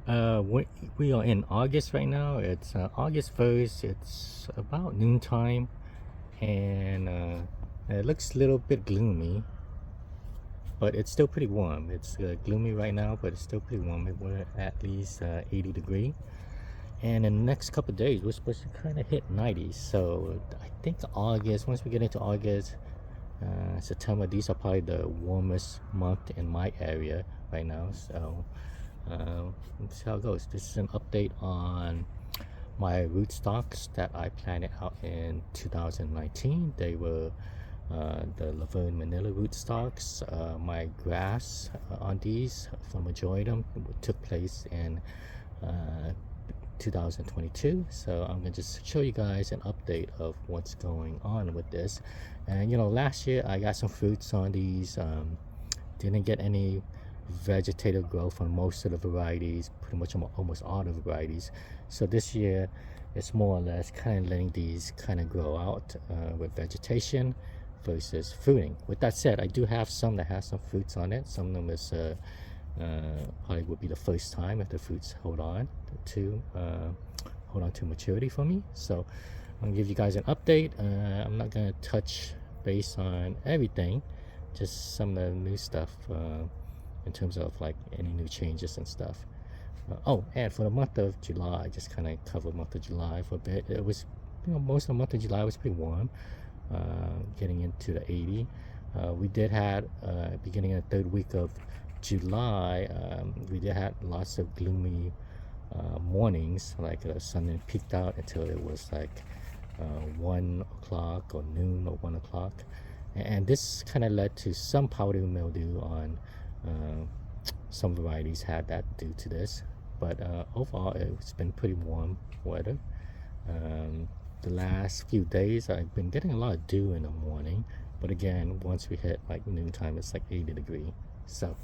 We are in August right now. It's August 1st. It's about noontime, and it looks a little bit gloomy, but it's still pretty warm. It's gloomy right now, but it's still pretty warm. We're at least 80 degree. And in the next couple of days, we're supposed to kind of hit 90s. So I think August, once we get into August, September, these are probably the warmest month in my area right now. So let's see how it goes. This is an update on my rootstocks that I planted out in 2019. They were the Verne Manila rootstocks. My grass on these, for the majority of them, took place in 2022. So I'm gonna just show you guys an update of what's going on with this. And last year I got some fruits on these. Didn't get any vegetative growth on most of the varieties, pretty much almost all the varieties. So this year it's more or less kind of letting these kind of grow out with vegetation versus fruiting. With that said, I do have some that has some fruits on it. Some of them is probably would be the first time if the fruits hold on to maturity for me. So I'm gonna give you guys an update. I'm not gonna touch base on everything, just some of the new stuff in terms of like any new changes and stuff. Oh, and for the month of July, just kind of cover the month of July for a bit. It was, most of the month of July was pretty warm, getting into the 80. We did have beginning of the third week of July, we did have lots of gloomy mornings, like the sun then peaked out until it was like 1 o'clock or noon or 1 o'clock, and this kind of led to some powdery mildew on some varieties had that due to this, but overall it's been pretty warm weather. The last few days I've been getting a lot of dew in the morning, but again, once we hit like noontime, it's like 80 degree. So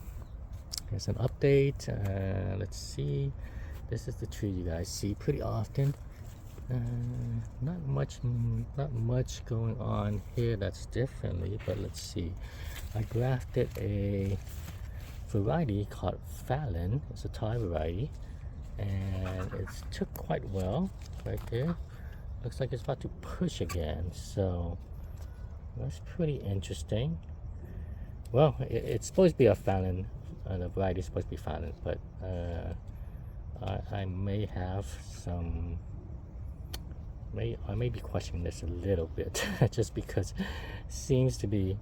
here's an update. Let's see. This is the tree you guys see pretty often. Not much going on here that's differently, but let's see. I grafted a variety called Fallon. It's a Thai variety, and it's took quite well right there. Looks like it's about to push again, so that's pretty interesting. Well, it's supposed to be a Fallon, the variety is supposed to be Fallon, but I may have some, I may be questioning this a little bit just because it seems to be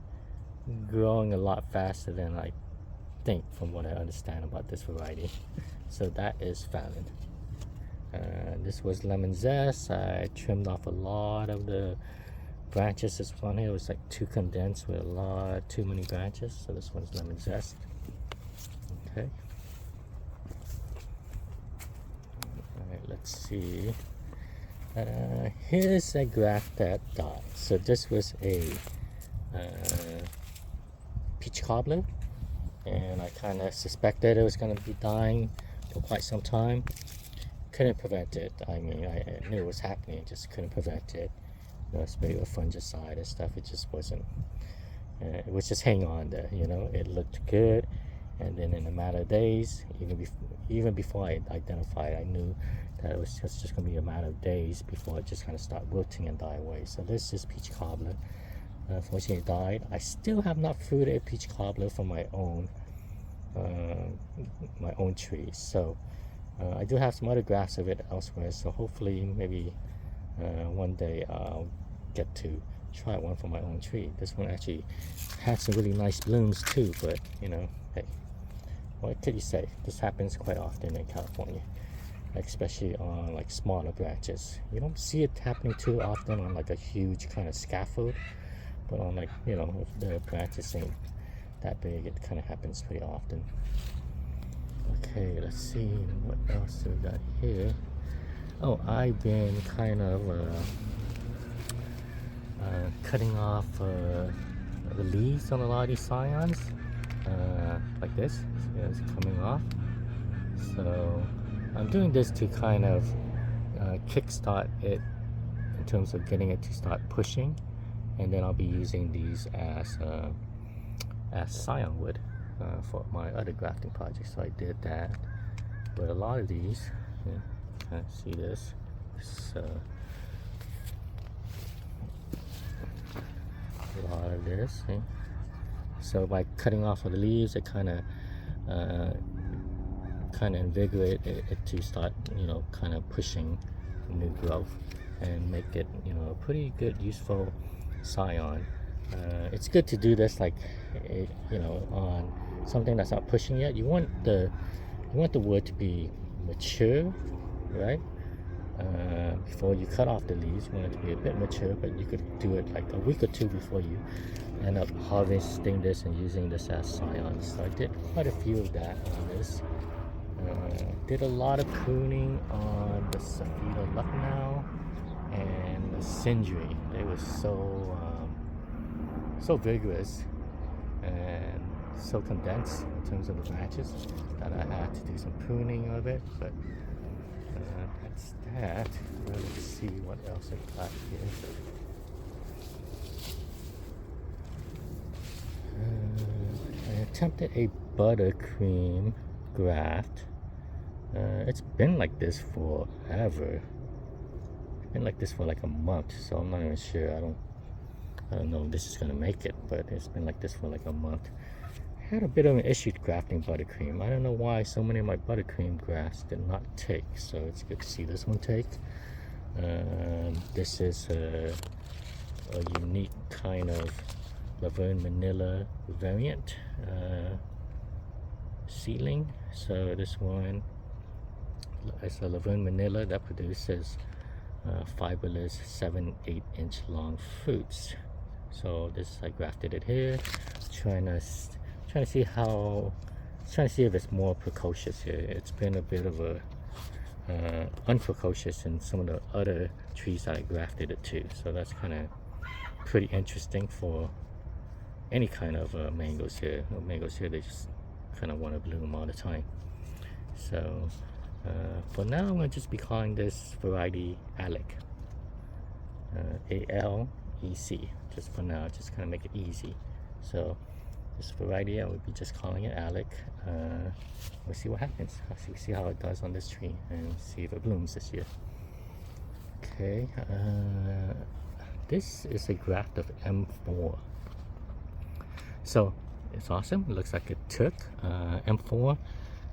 growing a lot faster than I think, from what I understand about this variety. So that is Fallon. This was lemon zest. I trimmed off a lot of the branches. This one here was like too condensed with too many branches. So this one's lemon zest. Okay. All right, let's see. Here's a graft that died. So this was a peach cobbler, and I kind of suspected it was going to be dying for quite some time. Couldn't prevent it. I mean, I knew it was happening, just couldn't prevent it. Especially with fungicide and stuff, it just wasn't. It was just hang on there, It looked good, and then in a matter of days, even before I identified, I knew that it was just going to be a matter of days before it just kind of start wilting and die away. So this is peach cobbler. Unfortunately, it died. I still have not fruited a peach cobbler from my own trees. So I do have some other grafts of it elsewhere. So hopefully, maybe one day I'll get to try one from my own tree. This one actually had some really nice blooms too, but hey, what could you say? This happens quite often in California, especially on like smaller branches. You don't see it happening too often on like a huge kind of scaffold, but on like, if the branches ain't that big, it kind of happens pretty often. Okay, let's see what else we got here. Oh, I've been kind of cutting off the leaves on a lot of these scions, like this. It's coming off. So I'm doing this to kind of kickstart it in terms of getting it to start pushing, and then I'll be using these as scion wood for my other grafting project. So I did that. But a lot of these, yeah, kind of see this. So a lot of this. See? So by cutting off of the leaves, it kind of invigorate it to start, kind of pushing new growth and make it, a pretty good, useful scion. It's good to do this like, on something that's not pushing yet. You want the wood to be mature, right? Before you cut off the leaves, you want it to be a bit mature, but you could do it like a week or two before you end up harvesting this and using this as scions. So I did quite a few of that on this. Did a lot of pruning on the Safida Lucknow and the Sindri. They were so vigorous and so condensed in terms of the branches that I had to do some pruning of it. But that's that. Let's see what else I got here. I attempted a buttercream graft. It's been like this forever. It's been like this for like a month, so I'm not even sure. I don't know if this is gonna make it, but it's been like this for like a month. I had a bit of an issue grafting buttercream. I don't know why so many of my buttercream grafts did not take, so it's good to see this one take. This is a unique kind of Verne Manila variant seedling. So this one is a Verne Manila that produces fiberless 7-8 inch long fruits. So this, I grafted it here, trying to see if it's more precocious here. It's been a bit of a unprecocious in some of the other trees that I grafted it to. So that's kind of pretty interesting for any kind of mangoes here. Mangoes here, they just kind of want to bloom all the time. So for now, I'm going to just be calling this variety Alec. A-L-E-C. Just for now, just kind of make it easy. So this variety, I would be just calling it Alec. We'll see what happens. I'll see how it does on this tree and see if it blooms this year. Okay, this is a graft of M4. So it's awesome. It looks like it took. M4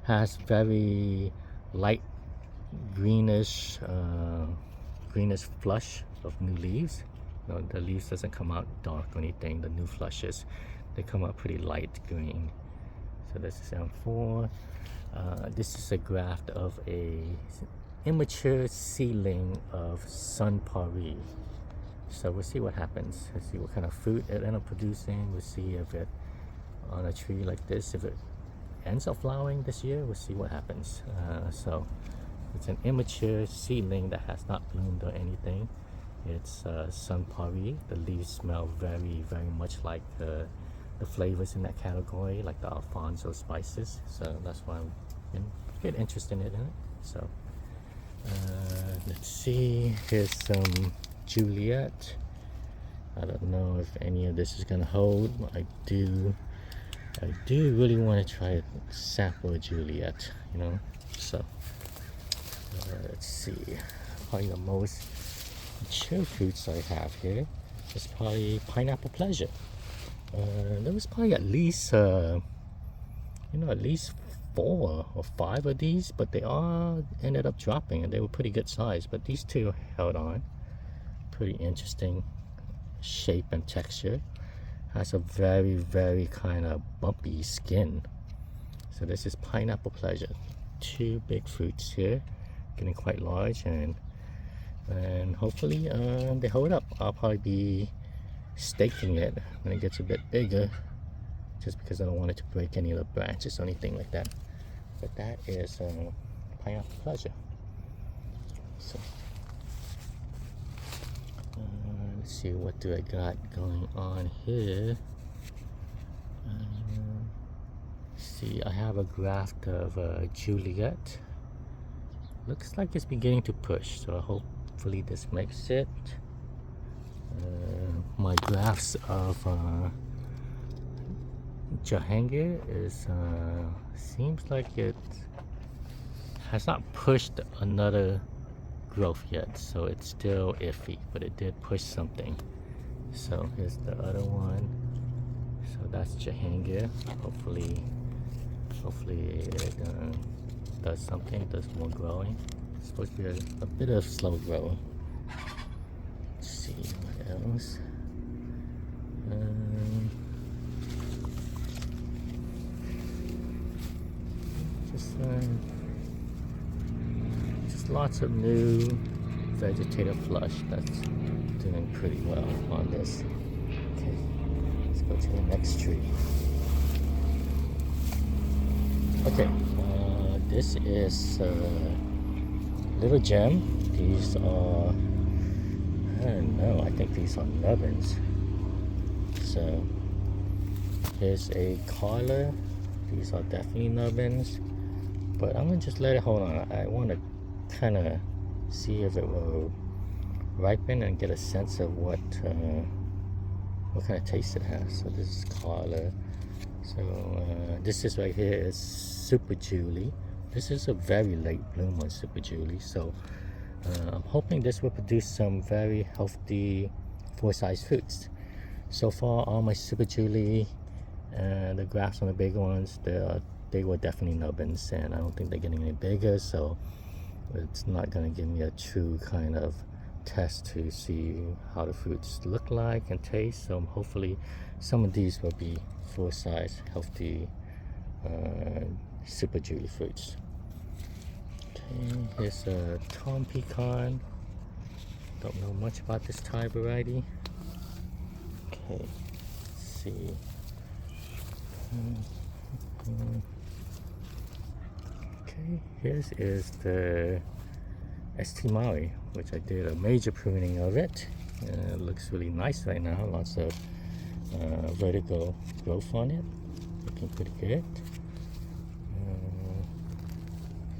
has very light greenish flush of new leaves. The leaves doesn't come out dark or anything. The new flushes, they come out pretty light green. So this is M4. This is a graft of a immature seedling of Sun Pari. So we'll see what happens. Let's see what kind of fruit it ends up producing. We'll see if it, on a tree like this, if it ends up flowering this year. We'll see what happens. So it's an immature seedling that has not bloomed or anything. It's Sun Pari. The leaves smell very, very much like the flavors in that category, like the Alfonso spices. So that's why I'm a bit interested in it. So let's see. Here's some Juliet. I don't know if any of this is gonna hold. I do really want to try a sample of Juliet, So let's see. Probably the most mature fruits I have here is probably Pineapple Pleasure. There was probably at least at least 4 or 5 of these, but they all ended up dropping and they were pretty good size. But these two held on. Pretty interesting shape and texture. Has a very, very kind of bumpy skin. So this is Pineapple Pleasure. 2 big fruits here, getting quite large, and hopefully they hold up. I'll probably be staking it when it gets a bit bigger, just because I don't want it to break any of the branches or anything like that. But that is Pineapple Pleasure. So let's see, what do I got going on here? See, I have a graft of Juliet. Looks like it's beginning to push, so hopefully this makes it. My grafts of Jahangir is seems like it's has not pushed another growth yet, so it's still iffy, but it did push something. So here's the other one. So that's Jahangir. Hopefully it does something, does more growing. It's supposed to be a bit of slow growing. Let's see what else. Just lots of new vegetative flush that's doing pretty well on this. Okay, let's go to the next tree. Okay, this is Little Gem. These are, I don't know, I think these are nubbins. So here's a collar. These are definitely nubbins, but I'm gonna just let it hold on. I want to kind of see if it will ripen and get a sense of what kind of taste it has. So this is collar. So this is right here is Super Julie. This is a very late bloom on Super Julie. So I'm hoping this will produce some very healthy full-size fruits. So far, all my Super Julie and the grafts on the bigger ones, they were definitely nubbins, and I don't think they're getting any bigger. So it's not going to give me a true kind of test to see how the fruits look like and taste. So hopefully some of these will be full-size healthy Super Julie fruits. Okay, here's a Tom Pecan. Don't know much about this Thai variety. Okay, let's see. Okay, here's is the St. Maui, which I did a major pruning of it. It looks really nice right now. Lots of vertical growth on it. Looking pretty good.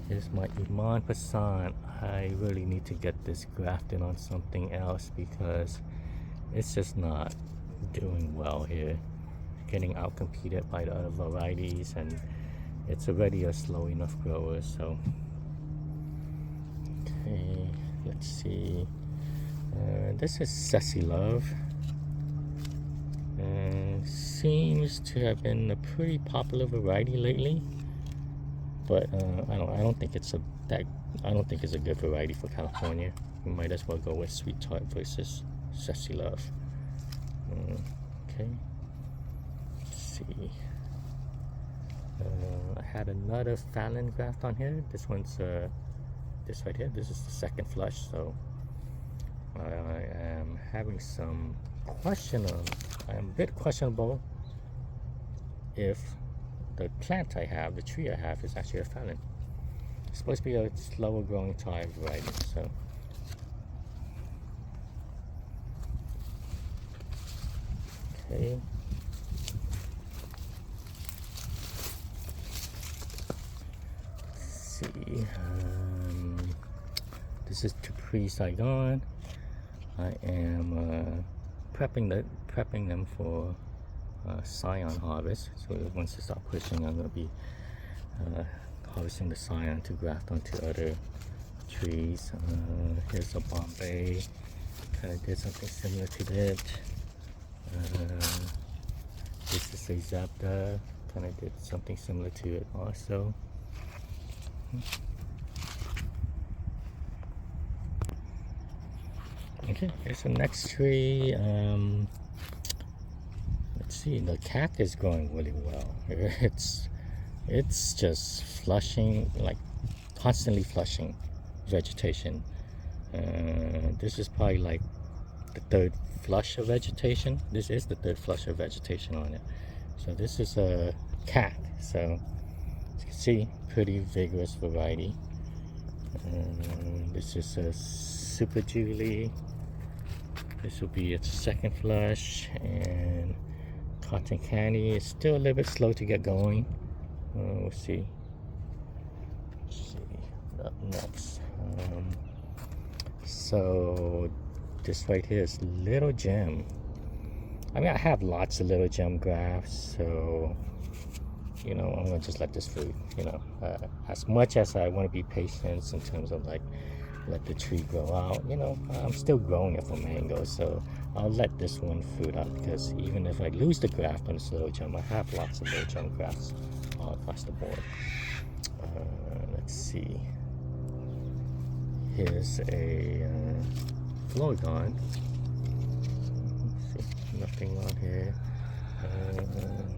Here's my Iman Pasan. I really need to get this grafted on something else because it's just not doing well here. Getting outcompeted by the other varieties, and it's already a slow enough grower. So okay, let's see. This is Sassy Love. Seems to have been a pretty popular variety lately, but I don't think it's a good variety for California. We might as well go with Sweet Tart versus Sassy Love. Okay. Let's see. I had another Fallon graft on here. This one's this right here. This is the second flush, so I am having some question on. I am a bit questionable if the plant I have, the tree I have, is actually a Fallon. It's supposed to be a slower growing Thai variety, so. Okay. Let's see. This is Capri Saigon. I am prepping them for scion harvest. So once they start pushing, I'm going to be harvesting the scion to graft onto other trees. Here's a Bombay. Kind of did something similar to that. This is a Zabda. Kind of did something similar to it also. Okay, here's the next tree. Let's see, the cat is growing really well. It's just flushing, like constantly flushing vegetation. This is probably like the third flush of vegetation. This is the third flush of vegetation on it. So this is a cat. So as you can see, pretty vigorous variety. This is a Super Julie. This will be its second flush, and Cotton Candy is still a little bit slow to get going. We'll see. Let's see up next. So this right here is Little Gem. I mean, I have lots of Little Gem grafts, so you know, I'm gonna just let this fruit, you know, as much as I want to be patient in terms of like let the tree grow out, you know, I'm still growing it for mango, so I'll let this one fruit out, because even if I lose the graft on this little gem, I have lots of little gem grafts all across the board. Let's see. Here's a Phlogon. Nothing on here.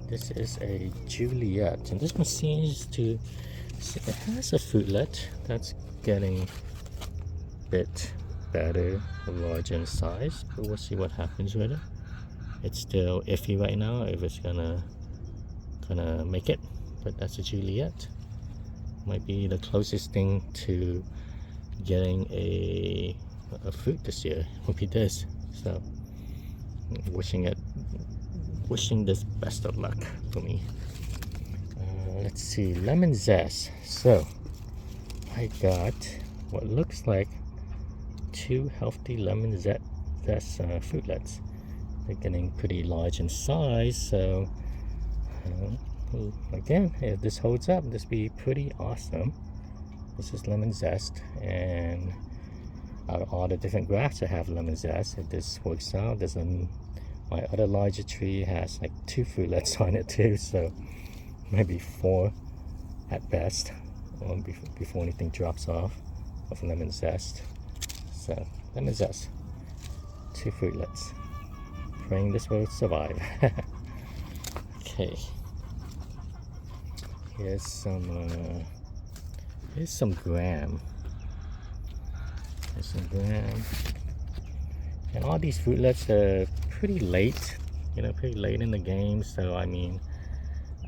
This is a Juliet, and this one seems to, it has a fruitlet that's getting a bit better, larger in size, but we'll see what happens with it. It's still iffy right now if it's gonna make it, but that's a Juliet. Might be the closest thing to getting a fruit this year would be this. So wishing this best of luck for me. Let's see, lemon zest. So I got what looks like 2 healthy lemon zest fruitlets. They're getting pretty large in size, so again, if this holds up, this be pretty awesome. This is lemon zest, and out of all the different grafts I have lemon zest, if this works out, my other larger tree has like 2 fruitlets on it too, so maybe 4 at best, before anything drops off of lemon zest. So lemon zest, 2 fruitlets. Praying this will survive. Okay. Here's some gram. There's some gram. And all these fruitlets are pretty late, you know, pretty late in the game. So I mean,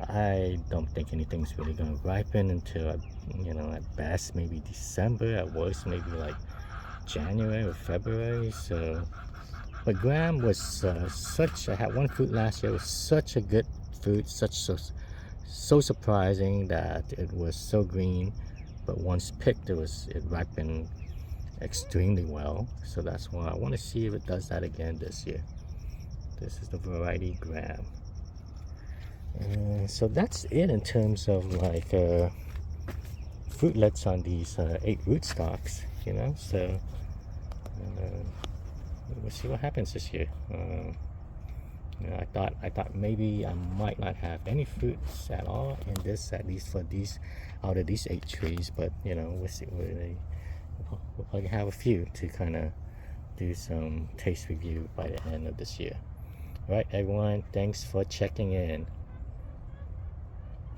I don't think anything's really gonna ripen until, you know, at best maybe December, at worst maybe like January or February. So, but gram was I had one fruit last year. It was such a good fruit, so surprising that it was so green. But once picked, it ripened extremely well. So that's why I want to see if it does that again this year. This is the variety gram. So that's it in terms of like fruitlets on these 8 rootstocks, you know. So we'll see what happens this year. You know, I thought maybe I might not have any fruits at all in this, at least for these, out of these 8 trees. But you know, we'll see. We'll probably have a few to kind of do some taste review by the end of this year. All right, everyone. Thanks for checking in.